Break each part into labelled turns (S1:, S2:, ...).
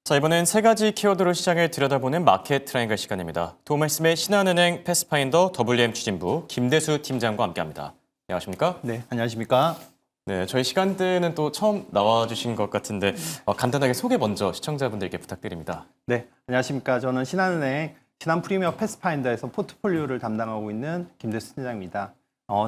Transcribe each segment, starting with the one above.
S1: 자, 이번엔 세 가지 키워드로 시장을 들여다보는 마켓 트라이앵글 시간입니다. 도움 말씀에 신한은행 패스파인더 WM 추진부 김대수 팀장과 함께합니다. 안녕하십니까?
S2: 네, 안녕하십니까?
S1: 네, 저희 시간대는 또 처음 나와주신 것 같은데 간단하게 소개 먼저 시청자분들께 부탁드립니다.
S2: 네, 안녕하십니까? 저는 신한은행 신한프리미어 패스파인더에서 포트폴리오를 담당하고 있는 김대수 팀장입니다.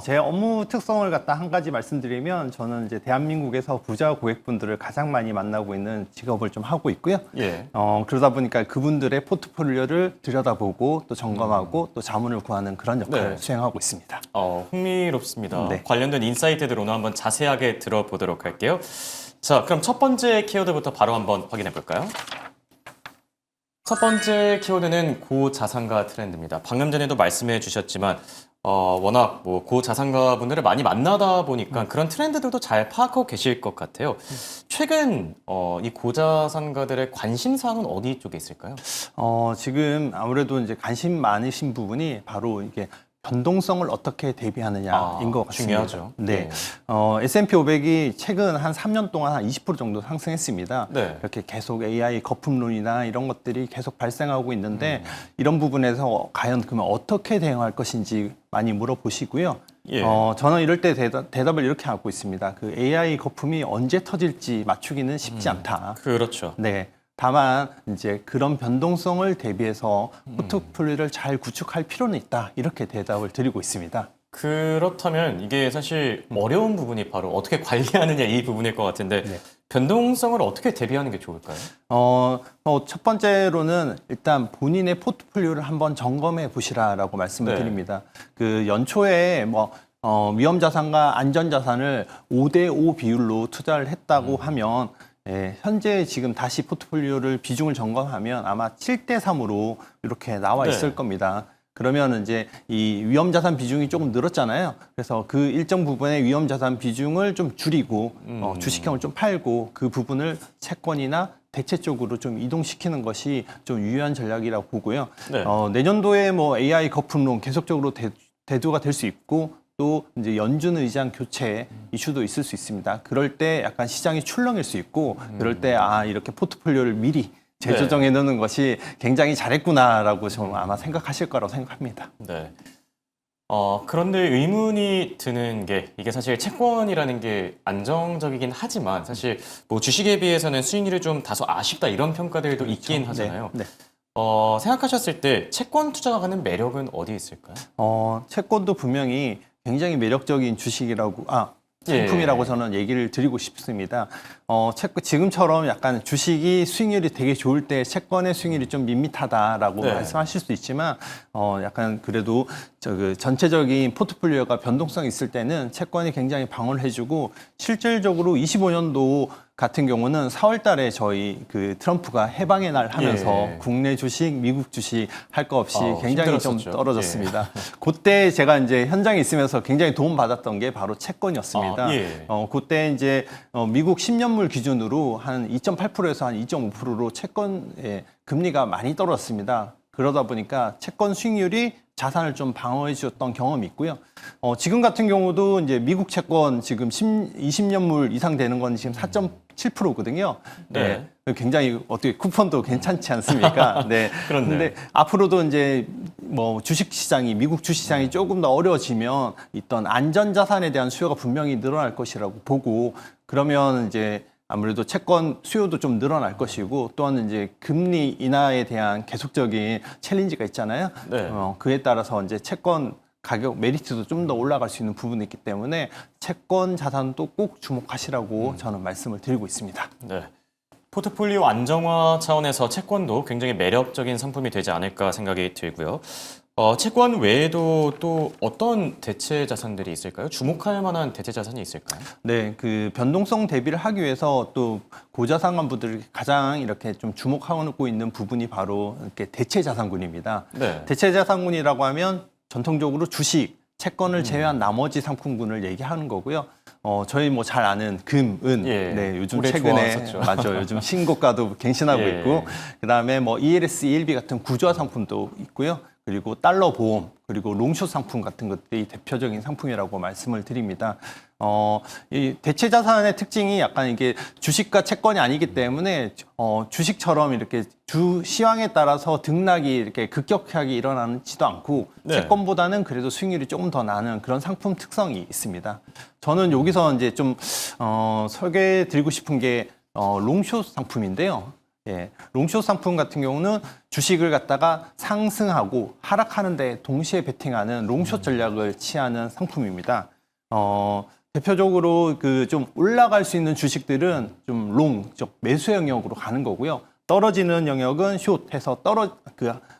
S2: 제 업무 특성을 갖다 한 가지 말씀드리면 저는 이제 대한민국에서 부자 고객분들을 가장 많이 만나고 있는 직업을 좀 하고 있고요.
S1: 예.
S2: 그러다 보니까 그분들의 포트폴리오를 들여다보고 또 점검하고 또 자문을 구하는 그런 역할을
S1: 네.
S2: 수행하고 있습니다.
S1: 흥미롭습니다.
S2: 네.
S1: 관련된 인사이트들 오늘 한번 자세하게 들어보도록 할게요. 자, 그럼 첫 번째 키워드부터 바로 한번 확인해 볼까요? 첫 번째 키워드는 고자산가 트렌드입니다. 방금 전에도 말씀해 주셨지만 워낙 고자산가 분들을 많이 만나다 보니까 그런 트렌드들도 잘 파악하고 계실 것 같아요. 최근 이 고자산가들의 관심사항은 어디 쪽에 있을까요?
S2: 지금 아무래도 이제 관심 많으신 부분이 바로 이게 변동성을 어떻게 대비하느냐인 것 같습니다.
S1: 중요하죠.
S2: 네. S&P 500이 최근 한 3년 동안 한 20% 정도 상승했습니다.
S1: 네.
S2: 이렇게 계속 AI 거품론이나 이런 것들이 계속 발생하고 있는데 이런 부분에서 과연 그러면 어떻게 대응할 것인지 많이 물어보시고요.
S1: 예.
S2: 저는 이럴 때 대답을 이렇게 하고 있습니다. 그 AI 거품이 언제 터질지 맞추기는 쉽지 않다.
S1: 그렇죠.
S2: 네. 다만 이제 그런 변동성을 대비해서 포트폴리오를 잘 구축할 필요는 있다. 이렇게 대답을 드리고 있습니다.
S1: 그렇다면 이게 사실 어려운 부분이 바로 어떻게 관리하느냐 이 부분일 것 같은데
S2: 네.
S1: 변동성을 어떻게 대비하는 게 좋을까요?
S2: 첫 번째로는 일단 본인의 포트폴리오를 한번 점검해 보시라라고 말씀을
S1: 네.
S2: 드립니다. 그 연초에 위험 자산과 안전 자산을 5대5 비율로 투자를 했다고 하면 현재 지금 다시 포트폴리오를 비중을 점검하면 아마 7대3으로 이렇게 나와 있을
S1: 네.
S2: 겁니다. 그러면 이제 이 위험 자산 비중이 조금 늘었잖아요. 그래서 그 일정 부분의 위험 자산 비중을 좀 줄이고 주식형을 좀 팔고 그 부분을 채권이나 대체 쪽으로 좀 이동시키는 것이 좀 유효한 전략이라고 보고요.
S1: 네.
S2: 내년도에 AI 거품론 계속적으로 대두가 될 수 있고 또 이제 연준 의장 교체 이슈도 있을 수 있습니다. 그럴 때 약간 시장이 출렁일 수 있고 그럴 때 이렇게 포트폴리오를 미리 재조정해 놓는 것이 굉장히 잘했구나라고 좀 아마 생각하실 거라고 생각합니다.
S1: 네. 그런데 의문이 드는 게 이게 사실 채권이라는 게 안정적이긴 하지만 사실 주식에 비해서는 수익률이 좀 다소 아쉽다 이런 평가들도 있긴 하잖아요.
S2: 네.
S1: 생각하셨을 때 채권 투자가 가는 매력은 어디에 있을까요?
S2: 채권도 분명히 굉장히 매력적인 주식이라고 상품이라고 저는 얘기를 드리고 싶습니다. 지금처럼 약간 주식이 수익률이 되게 좋을 때 채권의 수익률이 좀 밋밋하다라고 말씀하실 수도 있지만 약간 그래도 전체적인 포트폴리오가 변동성이 있을 때는 채권이 굉장히 방어를 해주고 실질적으로 25년도 같은 경우는 4월 달에 저희 트럼프가 해방의 날 하면서 국내 주식, 미국 주식 할 거 없이 굉장히
S1: 힘들었었죠.
S2: 좀 떨어졌습니다. 그때 제가 이제 현장에 있으면서 굉장히 도움받았던 게 바로 채권이었습니다. 그때 이제 미국 10년물 기준으로 한 2.8%에서 한 2.5%로 채권의 금리가 많이 떨어졌습니다. 그러다 보니까 채권 수익률이 자산을 좀 방어해 주었던 경험이 있고요. 지금 같은 경우도 이제 미국 채권 지금 20년물 이상 되는 건 지금 4.7%거든요. 네. 굉장히 어떻게 쿠폰도 괜찮지 않습니까? 네. 그런데 앞으로도 이제 주식 시장이 미국 주식 시장이 조금 더 어려워지면 있던 안전 자산에 대한 수요가 분명히 늘어날 것이라고 보고 그러면 이제 아무래도 채권 수요도 좀 늘어날 것이고 또한 이제 금리 인하에 대한 계속적인 챌린지가 있잖아요. 그에 따라서 이제 채권 가격 메리트도 좀 더 올라갈 수 있는 부분이 있기 때문에 채권 자산도 꼭 주목하시라고 저는 말씀을 드리고 있습니다.
S1: 네. 포트폴리오 안정화 차원에서 채권도 굉장히 매력적인 상품이 되지 않을까 생각이 들고요. 채권 외에도 또 어떤 대체 자산들이 있을까요? 주목할 만한 대체 자산이 있을까요?
S2: 네, 그 변동성 대비를 하기 위해서 또 고자산가분들이 가장 이렇게 좀 주목하고 있는 부분이 바로 이렇게 대체 자산군입니다. 대체 자산군이라고 하면 전통적으로 주식, 채권을 제외한 나머지 상품군을 얘기하는 거고요. 저희 잘 아는 금, 은, 요즘 최근에 맞죠. 요즘 신고가도 갱신하고 있고, 그다음에 ELS, ELB 같은 구조화 상품도 있고요. 그리고 달러 보험, 그리고 롱숏 상품 같은 것들이 대표적인 상품이라고 말씀을 드립니다. 이 대체 자산의 특징이 약간 이게 주식과 채권이 아니기 때문에 주식처럼 이렇게 주 시황에 따라서 등락이 이렇게 급격하게 일어나지도 않고
S1: 네.
S2: 채권보다는 그래도 수익률이 조금 더 나는 그런 상품 특성이 있습니다. 저는 여기서 이제 좀 소개해 드리고 싶은 게 롱숏 상품인데요. 예, 롱숏 상품 같은 경우는 주식을 갖다가 상승하고 하락하는데 동시에 베팅하는 롱숏 전략을 취하는 상품입니다. 대표적으로 그 좀 올라갈 수 있는 주식들은 좀 롱, 즉 매수 영역으로 가는 거고요. 떨어지는 영역은 숏해서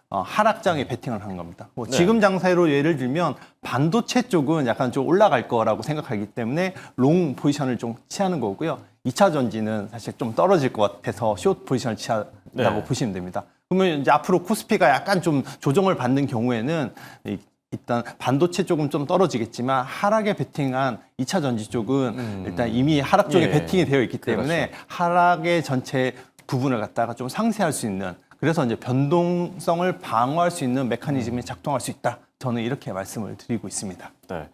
S2: 하락장에 베팅을 하는 겁니다. 뭐
S1: 네.
S2: 지금 장세로 예를 들면 반도체 쪽은 약간 좀 올라갈 거라고 생각하기 때문에 롱 포지션을 좀 취하는 거고요. 2차 전지는 사실 좀 떨어질 것 같아서 숏 포지션을 취한다고
S1: 네.
S2: 보시면 됩니다. 그러면 이제 앞으로 코스피가 약간 좀 조정을 받는 경우에는 일단 반도체 쪽은 좀 떨어지겠지만 하락에 베팅한 2차 전지 쪽은 일단 이미 하락 쪽에
S1: 예.
S2: 베팅이 되어 있기 때문에
S1: 그렇죠.
S2: 하락의 전체 부분을 갖다가 좀 상쇄할 수 있는, 그래서 이제 변동성을 방어할 수 있는 메커니즘이 작동할 수 있다. 저는 이렇게 말씀을 드리고 있습니다.
S1: 네.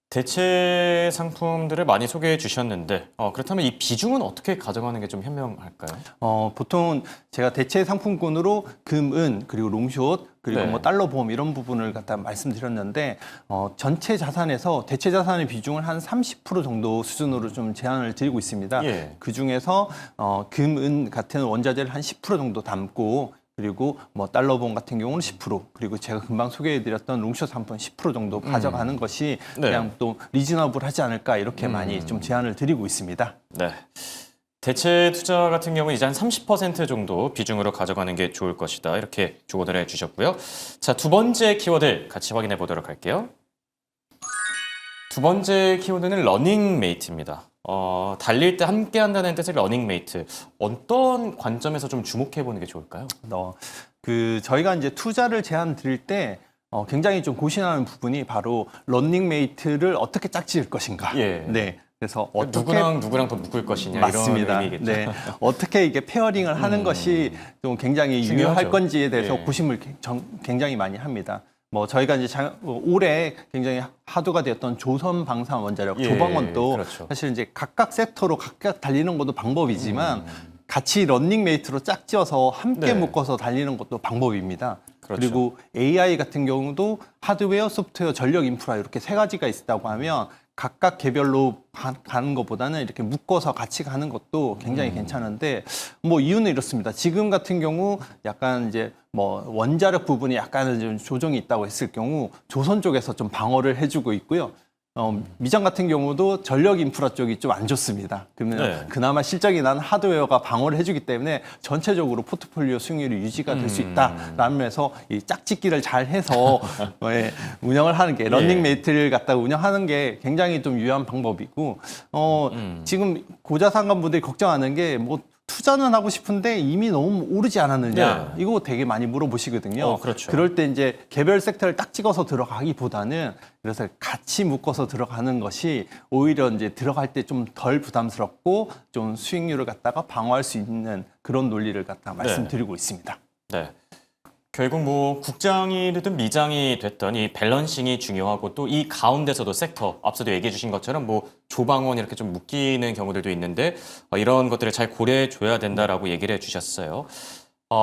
S1: 대체 상품들을 많이 소개해 주셨는데 그렇다면 이 비중은 어떻게 가져가는 게 좀 현명할까요?
S2: 보통 제가 대체 상품군으로 금, 은, 그리고 롱숏, 그리고
S1: 네.
S2: 뭐 달러 보험 이런 부분을 갖다 말씀드렸는데 전체 자산에서 대체 자산의 비중을 한 30% 정도 수준으로 좀 제한을 드리고 있습니다.
S1: 예.
S2: 그 중에서 금, 은 같은 원자재를 한 10% 정도 담고, 그리고 뭐 달러 보험 같은 경우는 10%, 그리고 제가 금방 소개해드렸던 롱숏 상품 10% 정도 가져가는 것이
S1: 네.
S2: 그냥 또 리즈너블하지 않을까 이렇게 많이 좀 제안을 드리고 있습니다.
S1: 네. 대체 투자 같은 경우는 이제 한 30% 정도 비중으로 가져가는 게 좋을 것이다. 이렇게 조언을 해주셨고요. 자, 두 번째 키워드 같이 확인해 보도록 할게요. 두 번째 키워드는 러닝메이트입니다. 달릴 때 함께 한다는 뜻의 러닝메이트. 어떤 관점에서 좀 주목해 보는 게 좋을까요?
S2: 저희가 이제 투자를 제안 드릴 때 굉장히 좀 고민하는 부분이 바로 러닝메이트를 어떻게 짝지을 것인가.
S1: 예.
S2: 네. 그래서 어떻게
S1: 누구랑 더 묶을 것이냐
S2: 맞습니다.
S1: 이런 의미겠죠.
S2: 네. 어떻게 이게 페어링을 하는 것이 좀 굉장히
S1: 중요하죠.
S2: 유효할 건지에 대해서
S1: 예.
S2: 고심을 굉장히 많이 합니다. 뭐 저희가 이제 올해 굉장히 화두가 되었던 조선 방산 원자력,
S1: 예,
S2: 조방원도
S1: 그렇죠.
S2: 사실 이제 각각 섹터로 각각 달리는 것도 방법이지만 같이 런닝메이트로 짝지어서 함께
S1: 네.
S2: 묶어서 달리는 것도 방법입니다.
S1: 그렇죠.
S2: 그리고 AI 같은 경우도 하드웨어, 소프트웨어, 전력, 인프라 이렇게 세 가지가 있다고 하면 각각 개별로 가는 것보다는 이렇게 묶어서 같이 가는 것도 굉장히 괜찮은데, 뭐 이유는 이렇습니다. 지금 같은 경우 약간 이제 뭐 원자력 부분이 약간은 좀 조정이 있다고 했을 경우 조선 쪽에서 좀 방어를 해주고 있고요. 미장 같은 경우도 전력 인프라 쪽이 좀 안 좋습니다. 그러면
S1: 네.
S2: 그나마 실적이 난 하드웨어가 방어를 해주기 때문에 전체적으로 포트폴리오 수익률이 유지가 될 수 있다라는 면에서 이 짝짓기를 잘 해서 운영을 하는 게, 런닝메이트를 갖다가 운영하는 게 굉장히 좀 유효한 방법이고, 지금 고자산관 분들이 걱정하는 게 뭐 투자는 하고 싶은데 이미 너무 오르지 않았느냐,
S1: 네.
S2: 이거 되게 많이 물어보시거든요.
S1: 그렇죠.
S2: 그럴 때 이제 개별 섹터를 딱 찍어서 들어가기보다는 그래서 같이 묶어서 들어가는 것이 오히려 이제 들어갈 때 좀 덜 부담스럽고 좀 수익률을 갖다가 방어할 수 있는 그런 논리를 갖다 말씀드리고 있습니다.
S1: 네. 결국 뭐 국장이 되든 미장이 됐든 이 밸런싱이 중요하고 또 이 가운데서도 섹터, 앞서도 얘기해 주신 것처럼 뭐 조방원 이렇게 좀 묶이는 경우들도 있는데 이런 것들을 잘 고려해 줘야 된다라고 얘기를 해 주셨어요.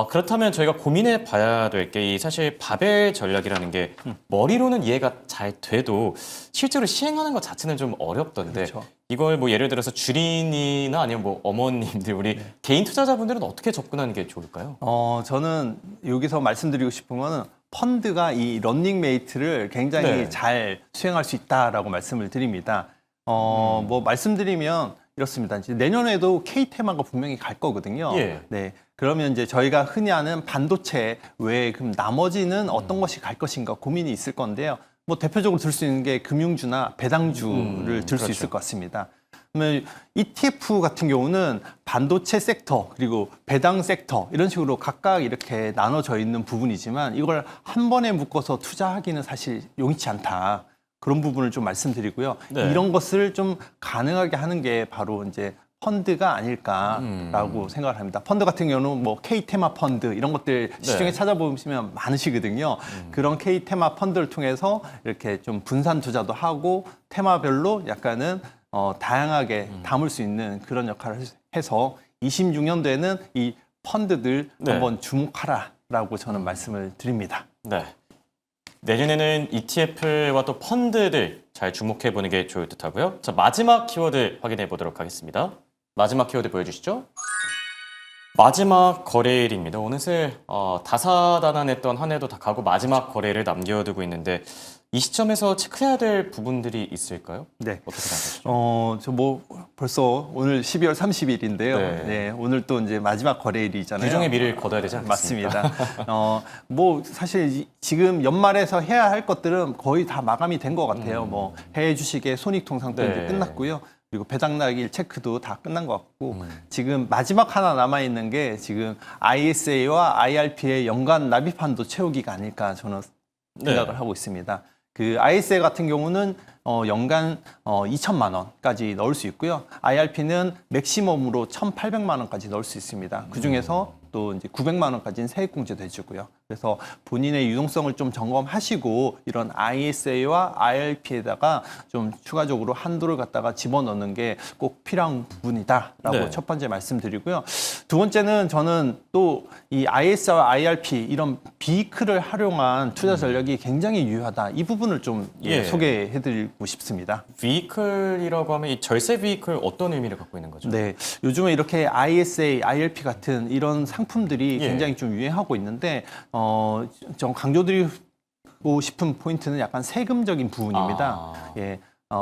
S1: 그렇다면 저희가 고민해 봐야 될 게 사실 바벨 전략이라는 게 머리로는 이해가 잘 돼도 실제로 시행하는 것 자체는 좀 어렵던데,
S2: 그렇죠.
S1: 이걸 뭐 예를 들어서 주린이나 아니면 뭐 어머님들, 우리 개인 투자자분들은 어떻게 접근하는 게 좋을까요?
S2: 저는 여기서 말씀드리고 싶은 거는 펀드가 이 런닝메이트를 굉장히
S1: 네.
S2: 잘 수행할 수 있다라고 말씀을 드립니다. 뭐 말씀드리면 이렇습니다. 이제 내년에도 K-테마가 분명히 갈 거거든요.
S1: 예.
S2: 네. 그러면 이제 저희가 흔히 아는 반도체 외에 그럼 나머지는 어떤 것이 갈 것인가 고민이 있을 건데요. 뭐 대표적으로 들 수 있는 게 금융주나 배당주를 들 수
S1: 그렇죠.
S2: 있을 것 같습니다. 그러면 ETF 같은 경우는 반도체 섹터 그리고 배당 섹터 이런 식으로 각각 이렇게 나눠져 있는 부분이지만 이걸 한 번에 묶어서 투자하기는 사실 용이치 않다. 그런 부분을 좀 말씀드리고요.
S1: 네.
S2: 이런 것을 좀 가능하게 하는 게 바로 이제 펀드가 아닐까라고 생각을 합니다. 펀드 같은 경우는 뭐 K-테마 펀드 이런 것들 시중에 찾아보시면 많으시거든요. 그런 K-테마 펀드를 통해서 이렇게 좀 분산 투자도 하고 테마별로 약간은 다양하게 담을 수 있는 그런 역할을 해서 26년도에는 이 펀드들 한번 주목하라라고 저는 말씀을 드립니다.
S1: 네. 내년에는 ETF와 또 펀드들 잘 주목해 보는 게 좋을 듯하고요. 자, 마지막 키워드 확인해 보도록 하겠습니다. 마지막 키워드 보여주시죠. 마지막 거래일입니다. 어느새 다사다난했던 한 해도 다 가고 마지막 거래일을 남겨두고 있는데 이 시점에서 체크해야 될 부분들이 있을까요?
S2: 네.
S1: 어떻게 생각하시죠?
S2: 저 뭐 벌써 오늘 12월 30일인데요.
S1: 네.
S2: 네, 오늘 또 이제 마지막 거래일이잖아요.
S1: 규정의 미를 거둬야 되지 않겠습니까?
S2: 맞습니다. 뭐 사실 지금 연말에서 해야 할 것들은 거의 다 마감이 된 것 같아요. 뭐 해외 주식의 손익통상도 이제 끝났고요. 그리고 배당락일 체크도 다 끝난 것 같고 지금 마지막 하나 남아 있는 게 지금 ISA와 IRP의 연간 납입한도 채우기가 아닐까 저는 생각을 하고 있습니다. 그 ISA 같은 경우는 연간 2천만 원까지 넣을 수 있고요. IRP는 맥시멈으로 1,800만 원까지 넣을 수 있습니다. 그 중에서 또 이제 900만 원까지는 세액공제도 해주고요. 그래서 본인의 유동성을 좀 점검하시고 이런 ISA와 IRP에다가 좀 추가적으로 한도를 갖다가 집어넣는 게 꼭 필요한 부분이다라고 첫 번째 말씀드리고요. 두 번째는 저는 또 이 ISA와 IRP 이런 비이클을 활용한 투자 전략이 굉장히 유효하다. 이 부분을 좀 소개해드리고 싶습니다.
S1: 비이클이라고 하면 이 절세 비이클 어떤 의미를 갖고 있는 거죠?
S2: 네, 요즘에 이렇게 ISA, IRP 같은 이런 상품들이 굉장히 좀 유행하고 있는데 좀 강조드리고 싶은 포인트는 약간 세금적인 부분입니다.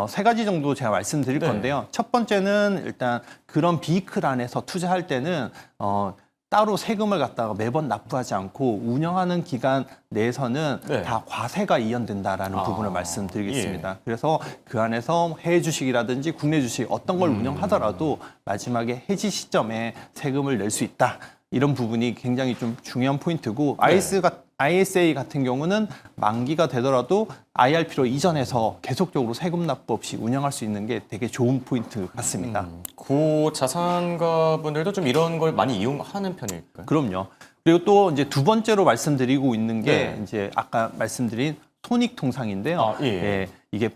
S2: 세 가지 정도 제가 말씀드릴 건데요. 첫 번째는 일단 그런 비이클 안에서 투자할 때는 따로 세금을 갖다가 매번 납부하지 않고 운영하는 기간 내에서는 다 과세가 이연된다라는 부분을 말씀드리겠습니다. 그래서 그 안에서 해외 주식이라든지 국내 주식 어떤 걸 운영하더라도 마지막에 해지 시점에 세금을 낼 수 있다. 이런 부분이 굉장히 좀 중요한 포인트고 ISA 같은 경우는 만기가 되더라도 IRP로 이전해서 계속적으로 세금 납부 없이 운영할 수 있는 게 되게 좋은 포인트 같습니다.
S1: 고자산가분들도 좀 이런 걸 많이 이용하는 편일까요?
S2: 그럼요. 그리고 또 이제 두 번째로 말씀드리고 있는 게 이제 아까 말씀드린 손익통상인데요. 이게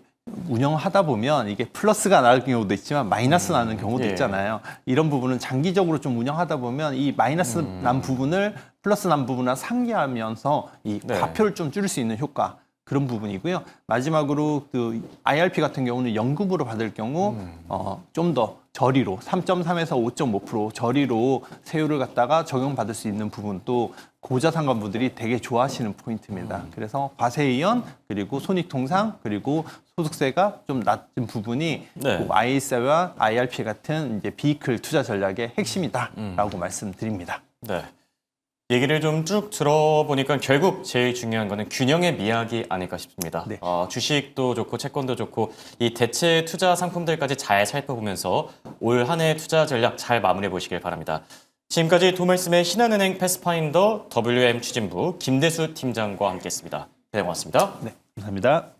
S2: 운영하다 보면 이게 플러스가 나는 경우도 있지만 마이너스 나는 경우도 있잖아요. 이런 부분은 장기적으로 좀 운영하다 보면 이 마이너스 난 부분을 플러스 난 부분을 상기하면서 이 과표를 좀 줄일 수 있는 효과 그런 부분이고요. 마지막으로 그 IRP 같은 경우는 연금으로 받을 경우 좀 더 저리로 3.3에서 5.5% 저리로 세율을 갖다가 적용받을 수 있는 부분도 고자산가분들이 되게 좋아하시는 포인트입니다. 그래서 과세 이연 그리고 손익통상 그리고 소득세가 좀 낮은 부분이 ISA와 IRP 같은 이제 비이클 투자 전략의 핵심이다라고 말씀드립니다.
S1: 네. 얘기를 좀 쭉 들어보니까 결국 제일 중요한 거는 균형의 미학이 아닐까 싶습니다. 주식도 좋고 채권도 좋고 이 대체 투자 상품들까지 잘 살펴보면서 올 한 해 투자 전략 잘 마무리해 보시길 바랍니다. 지금까지 도말씀의 신한은행 패스파인더 WM 추진부 김대수 팀장과 함께했습니다. 네, 고맙습니다.
S2: 네, 감사합니다.